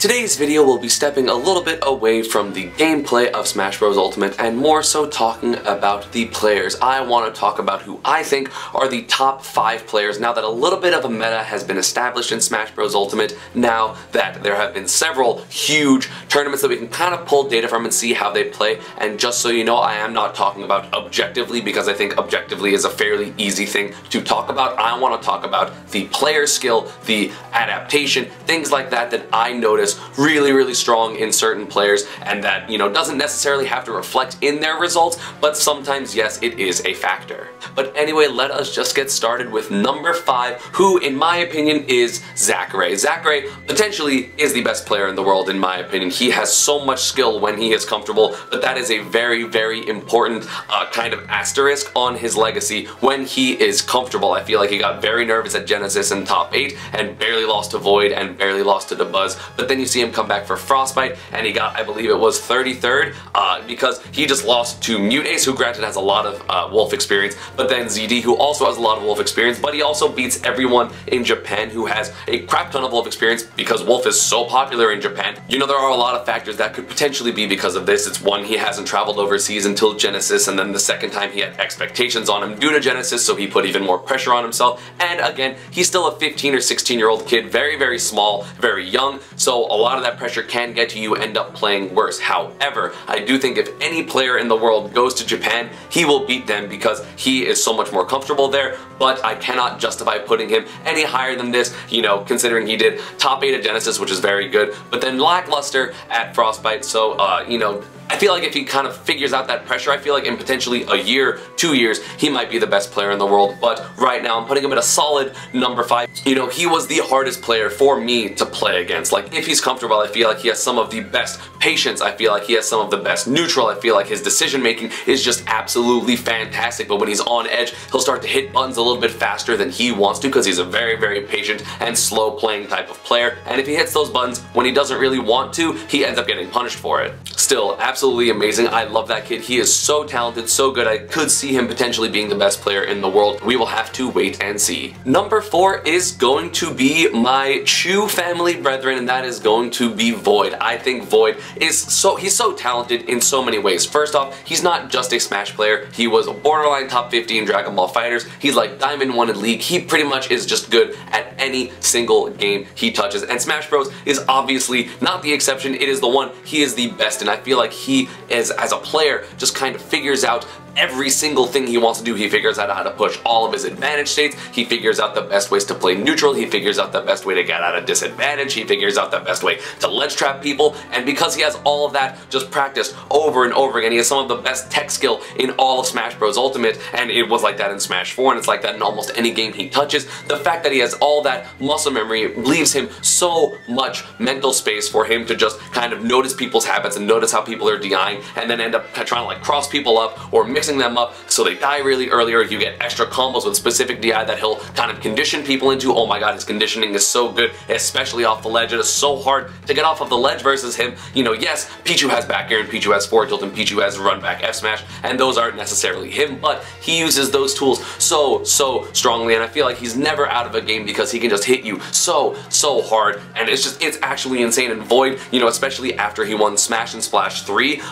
Today's video will be stepping a little bit away from the gameplay of Smash Bros. Ultimate and more so talking about the players. I want to talk about who I think are the top 5 players now that a little bit of a meta has been established in Smash Bros. Ultimate, now that there have been several huge tournaments that we can kind of pull data from and see how they play. And just so you know, I am not talking about objectively, because I think objectively is a fairly easy thing to talk about. I want to talk about the player skill, the adaptation, things like that that I notice really strong in certain players, and that, you know, doesn't necessarily have to reflect in their results, but sometimes, yes, it is a factor. But anyway, let us just get started with number 5, who in my opinion is Zachary. Zachary potentially is the best player in the world in my opinion. He has so much skill when he is comfortable, but that is a very important kind of asterisk on his legacy when he is comfortable. I feel like he got very nervous at Genesis in top 8 and barely lost to Void and barely lost to Buzz, but then you see him come back for Frostbite and he got, I believe it was 33rd, because he just lost to Mutace, who granted has a lot of Wolf experience, but then ZD, who also has a lot of Wolf experience, but he also beats everyone in Japan who has a crap ton of Wolf experience because Wolf is so popular in Japan. You know, there are a lot of factors that could potentially be because of this. It's one, he hasn't traveled overseas until Genesis, and then the second time he had expectations on him due to Genesis, so he put even more pressure on himself, and again, he's still a 15 or 16-year-old kid, very small, very young, so a lot of that pressure can get to you, end up playing worse. However, I do think if any player in the world goes to Japan, he will beat them because he is so much more comfortable there, but I cannot justify putting him any higher than this, you know, considering he did top 8 at Genesis, which is very good, but then lackluster at Frostbite, so, you know, I feel like if he kind of figures out that pressure, I feel like in potentially a year, 2 years, he might be the best player in the world, but right now I'm putting him at a solid number 5. You know, he was the hardest player for me to play against. Like, if he's comfortable, I feel like he has some of the best patience, I feel like he has some of the best neutral, I feel like his decision making is just absolutely fantastic, but when he's on edge, he'll start to hit buttons a little bit faster than he wants to because he's a very patient and slow playing type of player, and if he hits those buttons when he doesn't really want to, he ends up getting punished for it. Still, absolutely amazing. I love that kid. He is so talented, so good. I could see him potentially being the best player in the world. We will have to wait and see. Number 4 is going to be my Chu family brethren, and that is going to be Void. I think Void is he's so talented in so many ways. First off, he's not just a Smash player. He was a borderline top 50 in Dragon Ball FighterZ. He's like Diamond 1 in League. He pretty much is just good at any single game he touches, and Smash Bros is obviously not the exception. It is the one he is the best in. I feel like he is, as a player, just kind of figures out every single thing he wants to do. He figures out how to push all of his advantage states, he figures out the best ways to play neutral, he figures out the best way to get out of disadvantage, he figures out the best way to ledge trap people, and because he has all of that just practiced over and over again, he has some of the best tech skill in all of Smash Bros. Ultimate, and it was like that in Smash 4, and it's like that in almost any game he touches. The fact that he has all that muscle memory leaves him so much mental space for him to just kind of notice people's habits and notice how people are DIing, and then end up trying to like cross people up or mixing them up so they die really earlier. You get extra combos with specific DI that he'll kind of condition people into. Oh my god, his conditioning is so good, especially off the ledge. It is so hard to get off of the ledge versus him. You know, yes, Pichu has back air and Pichu has forward tilt and Pichu has run back F smash, and those aren't necessarily him, but he uses those tools so strongly, and I feel like he's never out of a game because he can just hit you so hard, and it's actually insane. And Void, you know, especially after he won Smash and Splash 3,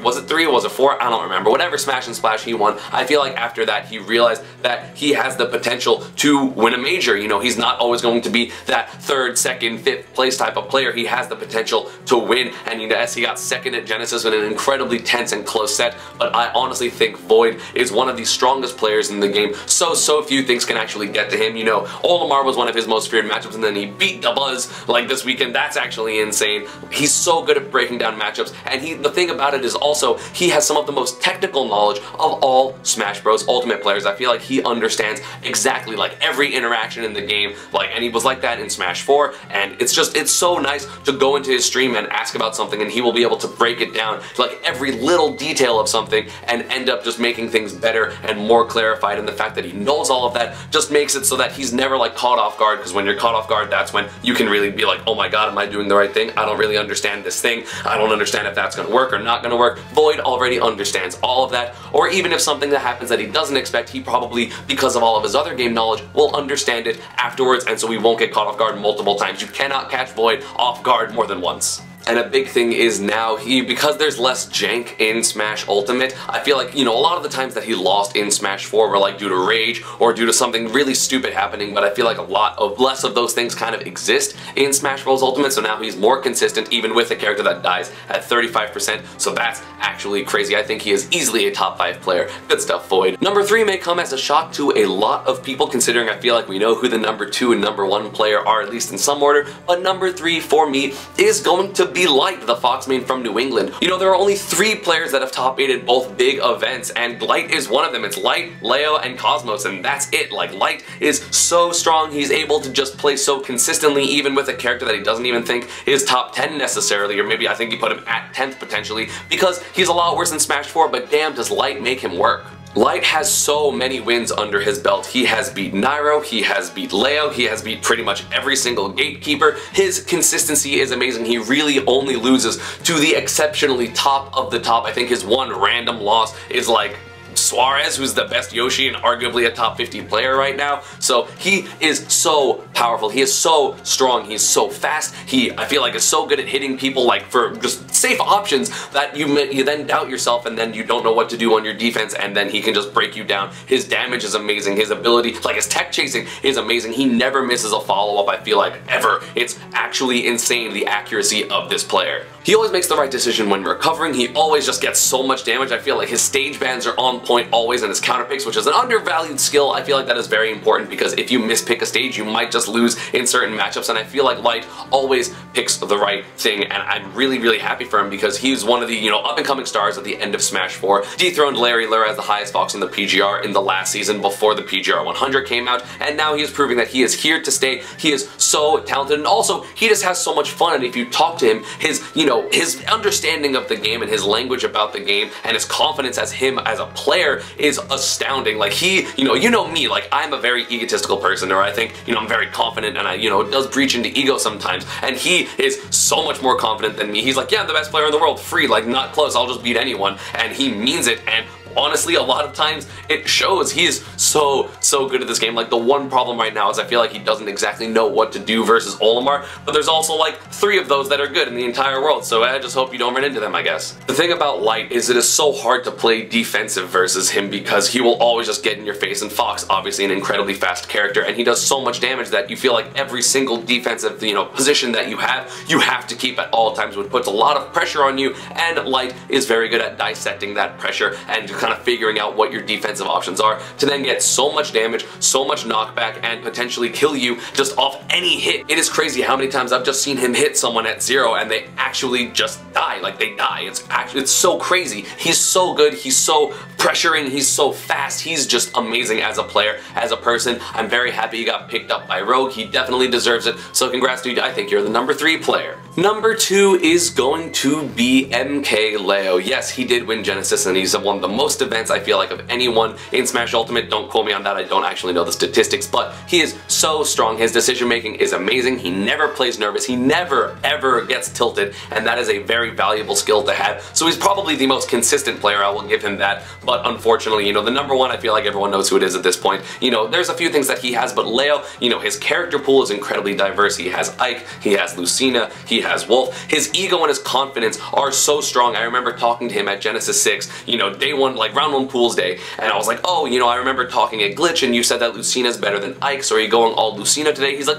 was it 3 or was it 4? I don't remember. Whatever Smash and Splash he won, I feel like after that he realized that he has the potential to win a major. You know, he's not always going to be that 3rd, 2nd, 5th place type of player. He has the potential to win, and you know, as he got 2nd at Genesis in an incredibly tense and close set, but I honestly think Void is one of the strongest players in the game. So few things can actually get to him. You know, Olimar was one of his most feared matchups, and then he beat Buzz like this weekend. That's actually insane. He's so good at breaking down matchups, and the thing about it is also he has some of the most technical knowledge of all Smash Bros. Ultimate players. I feel like he understands exactly like every interaction in the game, like, and he was like that in Smash 4, and it's so nice to go into his stream and ask about something and he will be able to break it down to like every little detail of something and end up just making things better and more clarified, and the fact that he knows all of that just makes it so that he's never like caught off guard, because when you're caught off guard, that's when you can really be like, oh my god, am I doing the right thing? I don't really understand this thing. I don't understand if that's gonna work or not gonna work. Void already understands all of that, or even if something that happens that he doesn't expect, he probably, because of all of his other game knowledge, will understand it afterwards, and so he won't get caught off guard multiple times. You cannot catch Void off guard more than once. And a big thing is now, because there's less jank in Smash Ultimate, I feel like, you know, a lot of the times that he lost in Smash 4 were like due to rage or due to something really stupid happening, but I feel like less of those things kind of exist in Smash Bros. Ultimate, so now he's more consistent even with a character that dies at 35%, so that's actually crazy. I think he is easily a top 5 player. Good stuff, Void. Number 3 may come as a shock to a lot of people, considering I feel like we know who the number 2 and number 1 player are, at least in some order, but number 3 for me is going to be Light, the Fox main from New England. You know, there are only 3 players that have top 8'd both big events, and Light is one of them. It's Light, Leo, and Cosmos, and that's it. Like, Light is so strong. He's able to just play so consistently, even with a character that he doesn't even think is top 10 necessarily, or maybe I think he put him at 10th potentially, because he's a lot worse than Smash 4, but damn does Light make him work. Light has so many wins under his belt. He has beat Nairo, he has beat Leo, he has beat pretty much every single gatekeeper. His consistency is amazing. He really only loses to the exceptionally top of the top. I think his one random loss is like Suarez, who's the best Yoshi and arguably a top 50 player right now. So he is so powerful, he is so strong, he's so fast, I feel like is so good at hitting people like for just safe options that you then doubt yourself and then you don't know what to do on your defense, and then he can just break you down. His damage is amazing, his ability, like his tech chasing is amazing. He never misses a follow-up, I feel like, ever. It's actually insane, the accuracy of this player. He always makes the right decision when recovering. He always just gets so much damage. I feel like his stage bans are on point always, and his counter picks, which is an undervalued skill. I feel like that is very important because if you mispick a stage, you might just lose in certain matchups, and I feel like Light always picks the right thing, and I'm really, really happy for him because he's one of the, you know, up-and-coming stars at the end of Smash 4. Dethroned Larry Lura as the highest Fox in the PGR in the last season before the PGR 100 came out, and now he is proving that he is here to stay. He is so talented, and also he just has so much fun, and if you talk to him, his understanding of the game and his language about the game and his confidence as him as a player is astounding. Like he, you know me, like I'm a very egotistical person, or I think, you know, I'm very confident, and it does breach into ego sometimes, and he is so much more confident than me. He's like, yeah, I'm the best player in the world, free, like not close, I'll just beat anyone, and he means it, and honestly, a lot of times it shows. He is so good at this game. Like, the one problem right now is I feel like he doesn't exactly know what to do versus Olimar, but there's also like 3 of those that are good in the entire world, so I just hope you don't run into them, I guess. The thing about Light is it is so hard to play defensive versus him because he will always just get in your face, and Fox, obviously an incredibly fast character, and he does so much damage that you feel like every single defensive, position that you have to keep at all times, which puts a lot of pressure on you, and Light is very good at dissecting that pressure and kind of figuring out what your defensive options are to then get so much damage, so much knockback, and potentially kill you just off any hit. It is crazy how many times I've just seen him hit someone at 0 and they actually just die. Like, they die. It's so crazy. He's so good. He's so pressuring. He's so fast. He's just amazing as a player, as a person. I'm very happy he got picked up by Rogue. He definitely deserves it. So congrats, dude. I think you're the number 3 player. Number 2 is going to be MK Leo. Yes, he did win Genesis, and he's won the most events, I feel like, of anyone in Smash Ultimate. Don't quote me on that, I don't actually know the statistics, but he is so strong. His decision making is amazing. He never plays nervous. He never ever gets tilted, and that is a very valuable skill to have. So he's probably the most consistent player, I will give him that, but unfortunately, the number 1, I feel like everyone knows who it is at this point. There's a few things that he has, but Leo, his character pool is incredibly diverse. He has Ike, he has Lucina, he has Wolf. His ego and his confidence are so strong. I remember talking to him at Genesis 6, day 1, like round 1 pools day, and I was like, oh, I remember talking at Glitch and you said that Lucina's better than Ike, so are you going all Lucina today? He's like,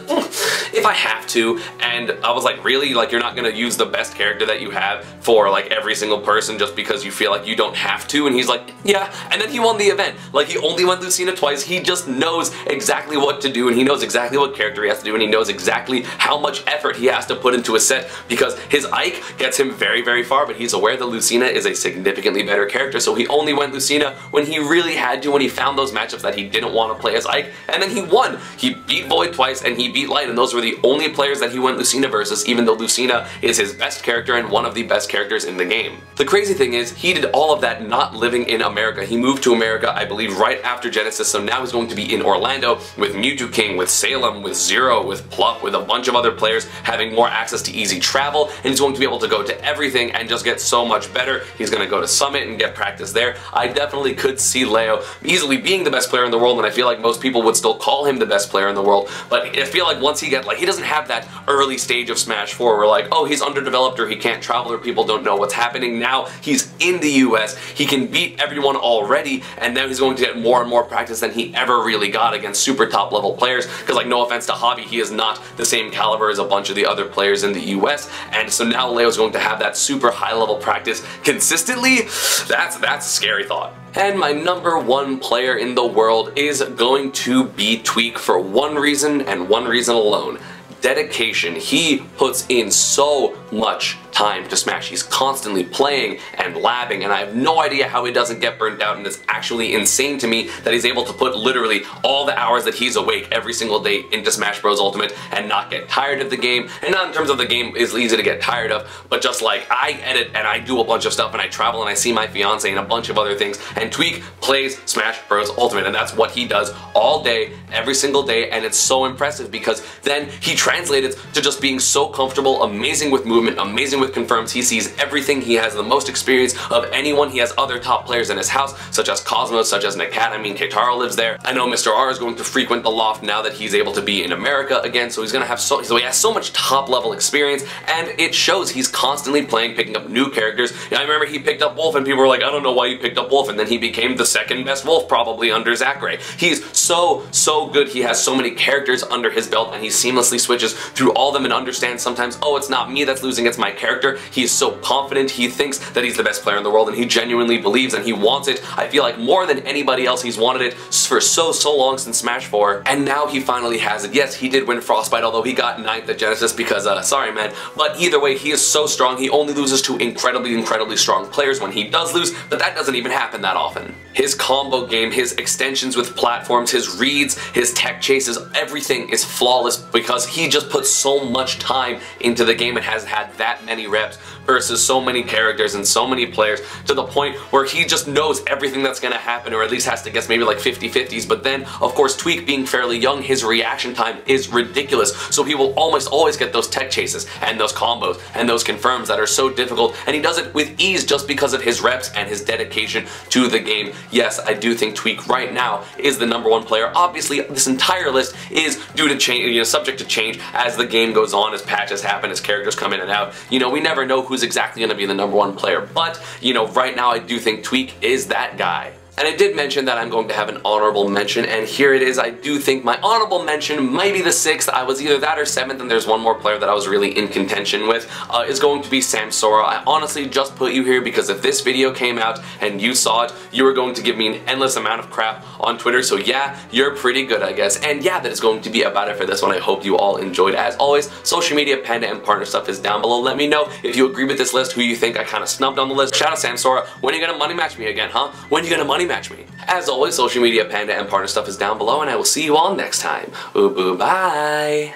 if I have to, and I was like, really? Like, you're not gonna use the best character that you have for like every single person just because you feel like you don't have to? And he's like, yeah, and then he won the event. Like, he only went Lucina twice. He just knows exactly what to do, and he knows exactly what character he has to do, and he knows exactly how much effort he has to put into a set because his Ike gets him very, very far, but he's aware that Lucina is a significantly better character, so he only went Lucina when he really had to, when he found those matchups that he didn't want to play as Ike, and then he won. He beat Void twice and he beat Light, and those were the only players that he went Lucina versus, even though Lucina is his best character and one of of the best characters in the game. The crazy thing is, he did all of that not living in America. He moved to America, I believe, right after Genesis, so now he's going to be in Orlando with Mewtwo King, with Salem, with Zero, with Plup, with a bunch of other players having more access to easy travel, and he's going to be able to go to everything and just get so much better. He's going to go to Summit and get practice there. I definitely could see Leo easily being the best player in the world, and I feel like most people would still call him the best player in the world, but I feel like once he he doesn't have that early stage of Smash 4 where like, oh, he's underdeveloped or he can't travel or people don't know what's happening. Now he's in the US, he can beat everyone already, and now he's going to get more and more practice than he ever really got against super top level players, because like, no offense to Hobby, he is not the same caliber as a bunch of the other players in the US, and so now Leo's going to have that super high level practice consistently. That's a scary thought. And my number one player in the world is going to be Tweak for one reason and one reason alone: dedication. He puts in so much time to Smash. He's constantly playing and labbing, and I have no idea how he doesn't get burnt out, and it's actually insane to me that he's able to put literally all the hours that he's awake every single day into Smash Bros. Ultimate and not get tired of the game. And not in terms of the game is easy to get tired of, but just like, I edit and I do a bunch of stuff and I travel and I see my fiance and a bunch of other things, and Tweak plays Smash Bros. Ultimate, and that's what he does all day, every single day, and it's so impressive because then he translated to just being so comfortable, amazing with movement, amazing with confirms. He sees everything. He has the most experience of anyone. He has other top players in his house, such as Cosmos, such as Nakat. I mean, Keitaro lives there. I know Mr. R is going to frequent the loft now that he's able to be in America again, so he's gonna have so he has so much top level experience, and it shows. He's constantly playing, picking up new characters. I remember he picked up Wolf and people were like, I don't know why you picked up Wolf, and then he became the second best Wolf probably under Zachary. He's so good. He has so many characters under his belt, and he seamlessly switches through all of them and understands sometimes, oh, it's not me that's losing, it's my character. He is so confident. He thinks that he's the best player in the world, and he genuinely believes and he wants it. I feel like more than anybody else, he's wanted it for so long since Smash 4, and now he finally has it. Yes, he did win Frostbite, although he got 9th at Genesis because, sorry man, but either way, he is so strong. He only loses to incredibly strong players when he does lose, but that doesn't even happen that often. His combo game, his extensions with platforms, his reads, his tech chases, everything is flawless because he just puts so much time into the game and has had that many reps versus so many characters and so many players, to the point where he just knows everything that's gonna happen, or at least has to guess maybe like 50-50s. But then, of course, Tweak being fairly young, his reaction time is ridiculous, so he will almost always get those tech chases and those combos and those confirms that are so difficult, and he does it with ease just because of his reps and his dedication to the game. Yes, I do think Tweak right now is the number one player. Obviously, this entire list is due to change, subject to change as the game goes on, as patches happen, as characters come in and out. We never know who's exactly going to be the number one player, but, right now I do think Tweak is that guy. And I did mention that I'm going to have an honorable mention, and here it is. I do think my honorable mention might be the 6th. I was either that or 7th, and there's one more player that I was really in contention with, is going to be Samsora. I honestly just put you here because if this video came out and you saw it, you were going to give me an endless amount of crap on Twitter, so yeah, you're pretty good, I guess. And yeah, that is going to be about it for this one. I hope you all enjoyed. As always, social media, Panda, and partner stuff is down below. Let me know if you agree with this list, who you think I kind of snubbed on the list. Shout out Samsora. When are you gonna money match me again, huh? When are you gonna money match me? As always, social media, Panda, and partner stuff is down below, and I will see you all next time. Bye.